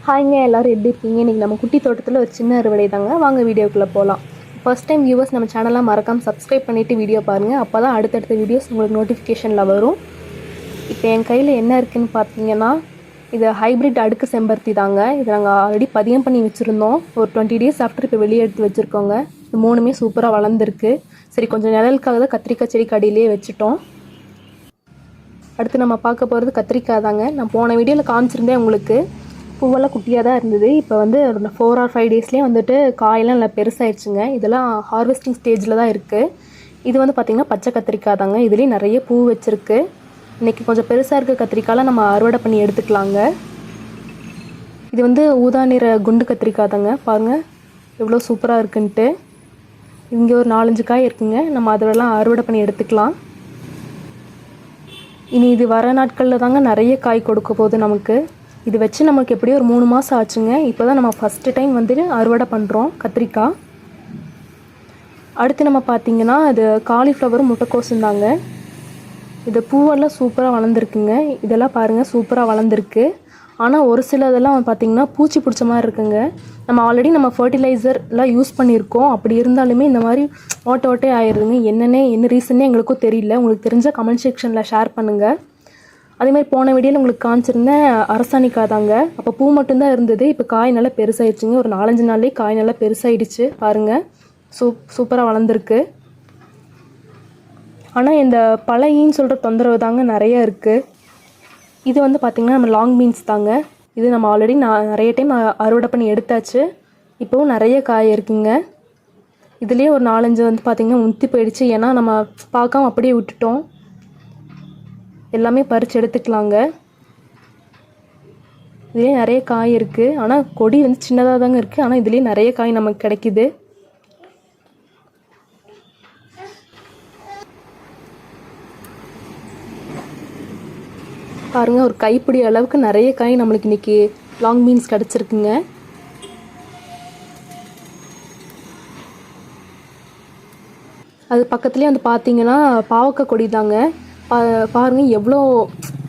ஹாய்ங்க, எல்லோரும் எப்படி இருக்கீங்க? இன்றைக்கி நம்ம குட்டி தோட்டத்தில் ஒரு சின்ன அறுவடை தாங்க. வாங்க வீடியோக்குள்ளே போகலாம். ஃபர்ஸ்ட் டைம் வியூவர்ஸ் நம்ம சேனலாக மறக்காமல் சப்ஸ்கிரைப் பண்ணிவிட்டு வீடியோ பாருங்கள். அப்போ தான் அடுத்தடுத்த வீடியோஸ் உங்களுக்கு நோட்டிஃபிகேஷனில் வரும். இப்போ என் கையில் என்ன இருக்குதுன்னு பார்த்தீங்கன்னா, இது ஹைப்ரிட் அடுக்கு செம்பருத்தி தாங்க. இது நாங்கள் ஆல்ரெடி பதியம் பண்ணி வச்சுருந்தோம். ஒரு 20 டேஸ் ஆஃப்டர் இப்போ வெளியே எடுத்து வச்சுருக்கோங்க. இது 3மே சூப்பராக வளர்ந்துருக்கு. சரி, கொஞ்சம் நிழலுக்காக தான் கத்திரிக்காய் செடி கடியிலே வச்சுட்டோம். அடுத்து நம்ம பார்க்க போகிறது கத்திரிக்காய் தாங்க. நான் போன வீடியோவில் காமிச்சிருந்தேன் உங்களுக்கு. பூவெல்லாம் குட்டியாக தான் இருந்தது. இப்போ வந்து 4 or 5 டேஸ்லேயே வந்துட்டு காயெல்லாம் நல்லா பெருசாகிடுச்சுங்க. இதெல்லாம் ஹார்வெஸ்டிங் ஸ்டேஜில் தான் இருக்குது. இது வந்து பார்த்திங்கன்னா பச்சை கத்திரிக்காய் தாங்க. இதுலேயும் நிறைய பூ வச்சுருக்கு. இன்றைக்கி கொஞ்சம் பெருசாக இருக்க கத்திரிக்காயெலாம் நம்ம அறுவடை பண்ணி எடுத்துக்கலாங்க. இது வந்து ஊதா நிற குண்டு கத்திரிக்காய் தாங்க. பாருங்கள் எவ்வளோ சூப்பராக இருக்குன்ட்டு. இங்கே ஒரு 4-5 காய் இருக்குங்க. நம்ம அதெல்லாம் அறுவடை பண்ணி எடுத்துக்கலாம். இனி இது வர நாட்களில் தாங்க நிறைய காய் கொடுக்க போகுது நமக்கு. இது வச்சு நமக்கு எப்படியும் ஒரு 3 மாதம் ஆச்சுங்க. இப்போ தான் நம்ம ஃபஸ்ட்டு டைம் வந்துட்டு அறுவடை பண்ணுறோம் கத்திரிக்காய். அடுத்து நம்ம பார்த்திங்கன்னா இது காலிஃப்ளவரும் முட்டைக்கோசும் தாங்க. இது பூவெல்லாம் சூப்பராக வளர்ந்துருக்குங்க. இதெல்லாம் பாருங்கள் சூப்பராக வளர்ந்துருக்கு. ஆனால் ஒரு சில இதெல்லாம் பார்த்திங்கன்னா பூச்சி பிடிச்ச மாதிரி இருக்குங்க. நம்ம ஆல்ரெடி நம்ம ஃபர்டிலைசர்லாம் யூஸ் பண்ணியிருக்கோம். அப்படி இருந்தாலுமே இந்த மாதிரி ஓட்டே ஆயிடுதுங்க. என்ன ரீசன்னே எங்களுக்கும் தெரியல. உங்களுக்கு தெரிஞ்ச கமெண்ட் செக்ஷனில் ஷேர் பண்ணுங்கள். அதேமாதிரி போன வீடியோவில் உங்களுக்கு காமிச்சிருந்தேன் அரசாணிக்காய் தாங்க. அப்போ பூ மட்டும்தான் இருந்தது. இப்போ காய் நல்லா பெருசாகிடுச்சுங்க. ஒரு 4-5 நாள்லேயே காய் நல்லா பெருசாகிடுச்சு. பாருங்கள் சூப்பராக வளர்ந்துருக்கு. ஆனால் இந்த பழையின்னு சொல்கிற தொந்தரவு தாங்க நிறையா இருக்குது. இது வந்து பார்த்திங்கன்னா நம்ம லாங் பீன்ஸ் தாங்க. இது நம்ம ஆல்ரெடி நிறைய டைம் அறுவடை பண்ணி எடுத்தாச்சு. இப்போவும் நிறைய காய் இருக்குங்க. இதுலேயே ஒரு 4-5 வந்து பார்த்திங்கன்னா முத்தி போயிடுச்சு. ஏன்னா நம்ம பார்க்காம அப்படியே விட்டுட்டோம். எல்லாமே பறித்து எடுத்துக்கலாங்க. இதுலேயே நிறைய காய் இருக்குது. ஆனால் கொடி வந்து சின்னதாக தாங்க இருக்குது. ஆனால் இதுலேயே நிறைய காய் நமக்கு கிடைக்கிது. பாருங்கள், ஒரு கைப்பிடி அளவுக்கு நிறைய காய் நம்மளுக்கு இன்றைக்கி லாங் பீன்ஸ் கிடச்சிருக்குங்க. அது பக்கத்துலேயே வந்து பார்த்திங்கன்னா பாவக்காய் கொடி தாங்க. பாருங்கள் எவ்வளோ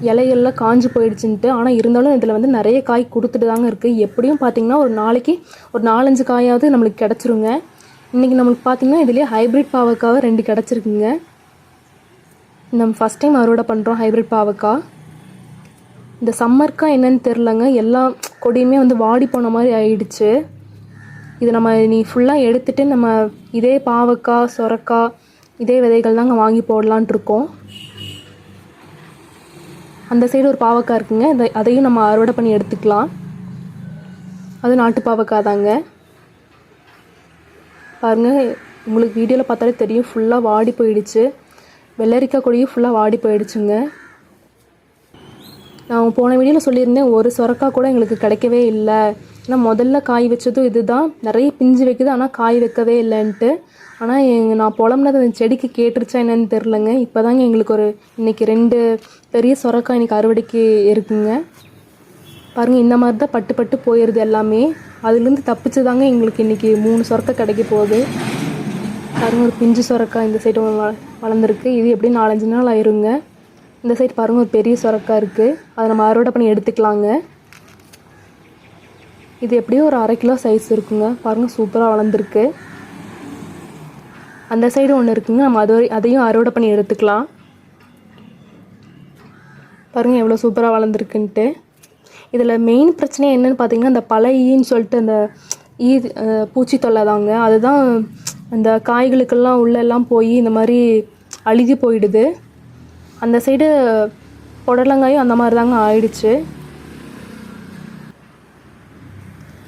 இலைகள்லாம் காஞ்சி போயிடுச்சுன்ட்டு. ஆனால் இருந்தாலும் இதில் வந்து நிறைய காய் கொடுத்துட்டு தாங்க இருக்குது. எப்படியும் பார்த்திங்கன்னா ஒரு நாளைக்கு ஒரு 4-5 காயாவது நம்மளுக்கு கிடச்சிருங்க. இன்றைக்கி நம்மளுக்கு பார்த்திங்கன்னா இதுலேயே ஹைப்ரிட் பாவக்காவை 2 கிடச்சிருக்குங்க. நம்ம ஃபஸ்ட் டைம் அறுவடை பண்ணுறோம் ஹைப்ரிட் பாவக்காய். இந்த சம்மருக்கா என்னன்னு தெரிலங்க, எல்லா கொடியுமே வந்து வாடி போன மாதிரி ஆயிடுச்சு. இது நம்ம நீ ஃபுல்லாக எடுத்துகிட்டு நம்ம இதே பாவக்காய் சொரக்காய் இதே விதைகள் தாங்க வாங்கி போடலான் இருக்கோம். அந்த சைடு ஒரு பாவக்காய் இருக்குங்க. அதையும் நம்ம அறுவடை பண்ணி எடுத்துக்கலாம். அது நாட்டு பாவக்காய் தாங்க. பாருங்கள், உங்களுக்கு வீடியோவில் பார்த்தாலே தெரியும் ஃபுல்லாக வாடி போயிடுச்சு. வெள்ளரிக்காய் கொடியும் ஃபுல்லாக வாடி போயிடுச்சுங்க. நான் போன வீடியோவில் சொல்லியிருந்தேன் ஒரு சொரக்காய் கூட எங்களுக்கு கிடைக்கவே இல்லை. ஏன்னா முதல்ல காய் வச்சதும் இது தான். நிறைய பிஞ்சு வைக்குது ஆனால் காய் வைக்கவே இல்லைன்ட்டு. ஆனால் நான் புலம்புனது அந்த செடிக்கு கேட்டுருச்சா என்னன்னு தெரிலங்க. இப்போ தாங்க எங்களுக்கு இன்றைக்கி 2 பெரிய சொரக்காய் இன்றைக்கி அறுவடைக்கு இருக்குங்க. பாருங்கள், இந்த மாதிரி தான் பட்டு போயிடுது எல்லாமே. அதுலேருந்து தப்பிச்சு தாங்க எங்களுக்கு இன்றைக்கி 3 சொரக்காய் கிடைக்க போகுது. பாருங்கள், ஒரு பிஞ்சு சொரக்காய் இந்த சைடு வளர்ந்துருக்கு. இது எப்படியும் 4-5 நாள் ஆயிருங்க. இந்த சைடு பாருங்கள் ஒரு பெரிய சொரக்காய் இருக்குது. அதை நம்ம அறுவடை பண்ணி எடுத்துக்கலாங்க. இது எப்படியும் ஒரு 1/2 கிலோ சைஸ் இருக்குங்க. பாருங்கள் சூப்பராக வளர்ந்துருக்கு. அந்த சைடு ஒன்று இருக்குங்க. நம்ம அதையும் அறுவடை பண்ணி எடுத்துக்கலாம். பாருங்கள் எவ்வளோ சூப்பராக வளர்ந்துருக்குன்ட்டு. இதில் மெயின் பிரச்சனை என்னென்னு பார்த்தீங்கன்னா அந்த பழையின்னு சொல்லிட்டு அந்த பூச்சி தொல்லை தாங்க. அதுதான் அந்த காய்களுக்கெல்லாம் உள்ளெல்லாம் போய் இந்த மாதிரி அழுகி போயிடுது. அந்த சைடு புடலங்காயும் அந்த மாதிரி தாங்க ஆயிடுச்சு.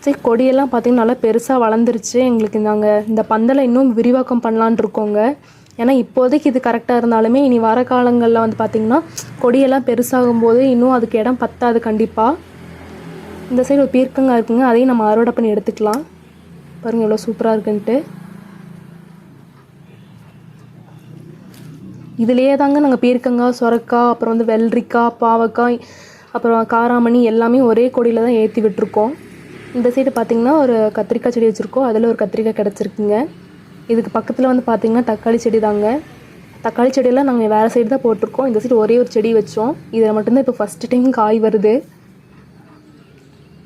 சரி, கொடியெல்லாம் பார்த்திங்கன்னா நல்லா பெருசாக வளர்ந்துருச்சு. எங்களுக்கு நாங்கள் இந்த பந்தலை இன்னும் விரிவாக்கம் பண்ணலான் இருக்கோங்க. ஏன்னா இப்போதைக்கு இது கரெக்டாக இருந்தாலுமே இனி வர காலங்களில் வந்து பார்த்திங்கன்னா கொடியெல்லாம் பெருசாகும் போது இன்னும் அதுக்கு இடம் பத்தாது கண்டிப்பாக. இந்த சைடு ஒரு பீர்க்கங்காய் இருக்குங்க. அதையும் நம்ம அறுவடை பண்ணி எடுத்துக்கலாம். பாருங்கள் எவ்வளோ சூப்பராக இருக்குன்ட்டு. இதுலேயே தாங்க நாங்கள் பீர்க்கங்காய் சொரக்காய் அப்புறம் வந்து வெள்ளரிக்காய் பாவக்காய் அப்புறம் காராமணி எல்லாமே ஒரே கொடியில் தான் ஏற்றி விட்டுருக்கோம். இந்த சைடு பார்த்திங்கன்னா ஒரு கத்திரிக்காய் செடி வச்சுருக்கோம். அதில் ஒரு கத்திரிக்காய் கிடச்சிருக்குங்க. இதுக்கு பக்கத்தில் வந்து பார்த்திங்கன்னா தக்காளி செடி தாங்க. தக்காளி செடியெல்லாம் நாங்கள் வேறு சைடு தான் போட்டிருக்கோம். இந்த சைடு ஒரே ஒரு செடி வச்சோம். இதில் மட்டும்தான் இப்போ ஃபஸ்ட்டு டைம் காய் வருது.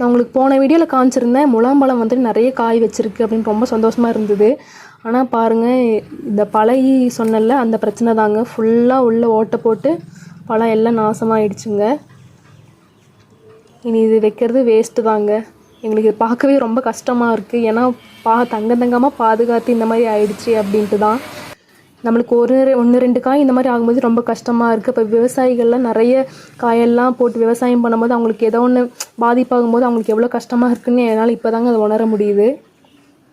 நான் உங்களுக்கு போன வீடியோவில் காமிச்சிருந்தேன் முலாம்பழம் வந்துட்டு நிறைய காய் வச்சுருக்கு அப்படின்னு ரொம்ப சந்தோஷமாக இருந்தது. ஆனால் பாருங்கள், இந்த பழகி சொன்னல அந்த பிரச்சனை தாங்க. ஃபுல்லாக உள்ள ஓட்டை போட்டு பழம் எல்லாம் நாசமாகிடுச்சுங்க. இனி இது வைக்கிறது வேஸ்ட்டு தாங்க. எங்களுக்கு பார்க்கவே ரொம்ப கஷ்டமாக இருக்குது. ஏன்னா தங்கமாக பாதுகாத்து இந்த மாதிரி ஆயிடுச்சு அப்படின்ட்டு தான். நம்மளுக்கு ஒன்று 2 காய் இந்த மாதிரி ஆகும்போது ரொம்ப கஷ்டமாக இருக்குது. இப்போ விவசாயிகள்லாம் நிறைய காயெல்லாம் போட்டு விவசாயம் பண்ணும்போது அவங்களுக்கு ஏதோ ஒன்று பாதிப்பாகும்போது அவங்களுக்கு எவ்வளோ கஷ்டமாக இருக்குதுன்னு என்னால் இப்போ தாங்க அதை உணர முடியுது.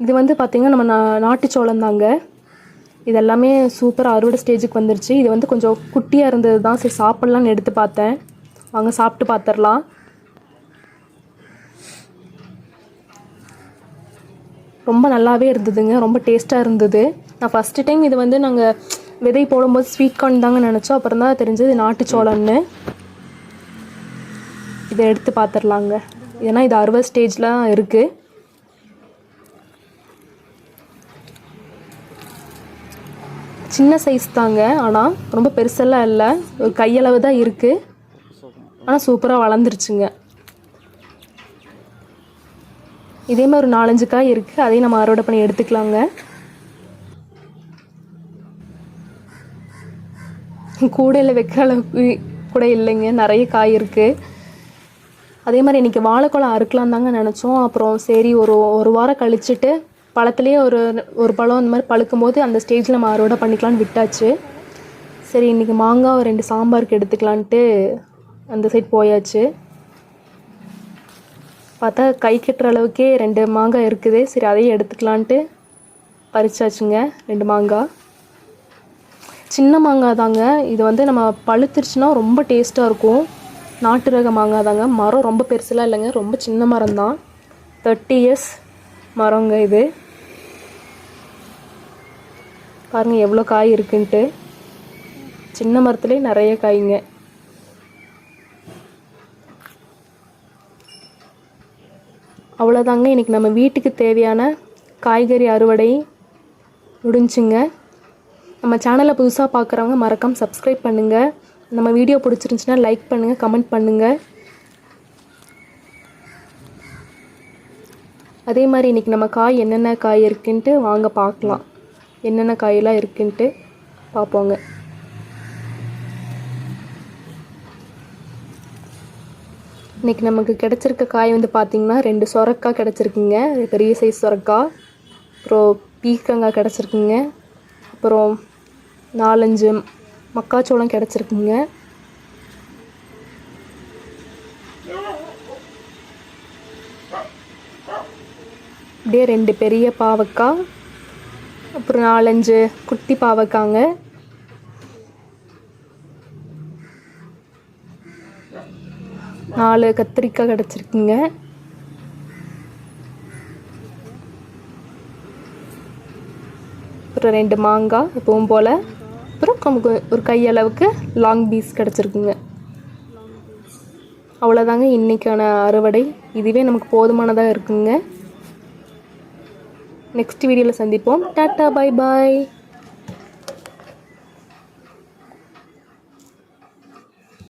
இது வந்து பார்த்திங்கன்னா நம்ம நாட்டுச்சோளம் தாங்க. இதெல்லாமே சூப்பராக அறுவடை ஸ்டேஜுக்கு வந்துருச்சு. இது வந்து கொஞ்சம் குட்டியாக இருந்தது தான். சரி சாப்பிட்லான்னு எடுத்து பார்த்தேன். வாங்க சாப்பிட்டு பார்த்துடலாம். ரொம்ப நல்லாவே இருந்ததுங்க. ரொம்ப டேஸ்ட்டாக இருந்தது. நான் ஃபஸ்ட்டு டைம் இது வந்து நாங்கள் விதை போடும்போது ஸ்வீட் கார்ன் தாங்க நினச்சோம். அப்புறம் தான் தெரிஞ்சது நாட்டுச்சோளம்னு. இதை எடுத்து பார்த்துடலாங்க. ஏன்னா இது அறுவடை ஸ்டேஜ்லாம் இருக்குது. சின்ன சைஸ் தாங்க, ஆனால் ரொம்ப பெருசெல்லாம் இல்லை. ஒரு கையளவு தான் இருக்குது. ஆனால் சூப்பராக வளர்ந்துருச்சுங்க. இதே மாதிரி ஒரு 4-5 காய் இருக்குது. அதையும் நம்ம அறுவடை பண்ணி எடுத்துக்கலாங்க. கூடையில் வைக்கிற அளவுக்கு கூட இல்லைங்க, நிறைய காய் இருக்குது. அதே மாதிரி இன்றைக்கி வாழைக்குளம் அறுக்கலாம் தாங்க நினச்சோம். அப்புறம் சரி ஒரு வாரம் கழிச்சுட்டு பழத்துலேயே ஒரு பழம் அந்த மாதிரி பழுக்கும் போது அந்த ஸ்டேஜில் நம்ம அறுவடை பண்ணிக்கலான்னு விட்டாச்சு. சரி இன்றைக்கி மாங்காய் 2 சாம்பாருக்கு எடுத்துக்கலான்ட்டு அந்த சைட் போயாச்சு. பார்த்தா கை கட்டுற அளவுக்கே 2 மாங்காய் இருக்குது. சரி அதையும் எடுத்துக்கலான்ட்டு பறிச்சாச்சுங்க 2 மாங்காய். சின்ன மாங்காய் தாங்க. இது வந்து நம்ம பழுத்துருச்சுன்னா ரொம்ப டேஸ்ட்டாக இருக்கும். நாட்டு ரக மாங்காய் தாங்க. மரம் ரொம்ப பெருசுலாம் இல்லைங்க, ரொம்ப சின்ன மரம் தான். 30 years மரங்க இது. பாருங்கள் எவ்வளோ காய் இருக்குன்ட்டு. சின்ன மரத்துலேயே நிறைய காய்ங்க. அவ்வளோதாங்க. இன்றைக்கி நம்ம வீட்டுக்கு தேவையான காய்கறி அறுவடை முடிஞ்சுங்க. நம்ம சேனலை புதுசாக பார்க்குறவங்க மறக்காமல் சப்ஸ்கிரைப் பண்ணுங்கள். நம்ம வீடியோ பிடிச்சிருந்துச்சின்னா லைக் பண்ணுங்கள், கமெண்ட் பண்ணுங்கள். அதே மாதிரி இன்றைக்கி நம்ம காய் என்னென்ன காய் இருக்குன்ட்டு வாங்க பார்க்கலாம். என்னென்ன காயெல்லாம் இருக்குன்ட்டு பார்ப்போங்க. இன்றைக்கி நமக்கு கிடச்சிருக்க காய் வந்து பார்த்திங்கன்னா 2 சொரக்காய் கிடச்சிருக்குங்க, பெரிய சைஸ் சொரக்காய். அப்புறம் பீர்க்கங்காய் கிடச்சிருக்குங்க. அப்புறம் 4-5 மக்காச்சோளம் கிடச்சிருக்குங்க. அப்படியே 2 பெரிய பாவக்காய், அப்புறம் 4-5 குட்டி பாவக்காங்க. நாலு கத்திரிக்காய் கிடச்சிருக்குங்க. அப்புறம் 2 மாங்காய் எப்பவும் போல். அப்புறம் நமக்கு ஒரு கையளவுக்கு லாங் பீஸ் கிடச்சிருக்குங்க. அவ்வளோதாங்க இன்றைக்கான அறுவடை. இதுவே நமக்கு போதுமானதாக இருக்குங்க. நெக்ஸ்ட் வீடியோவில் சந்திப்போம். Tata, bye bye.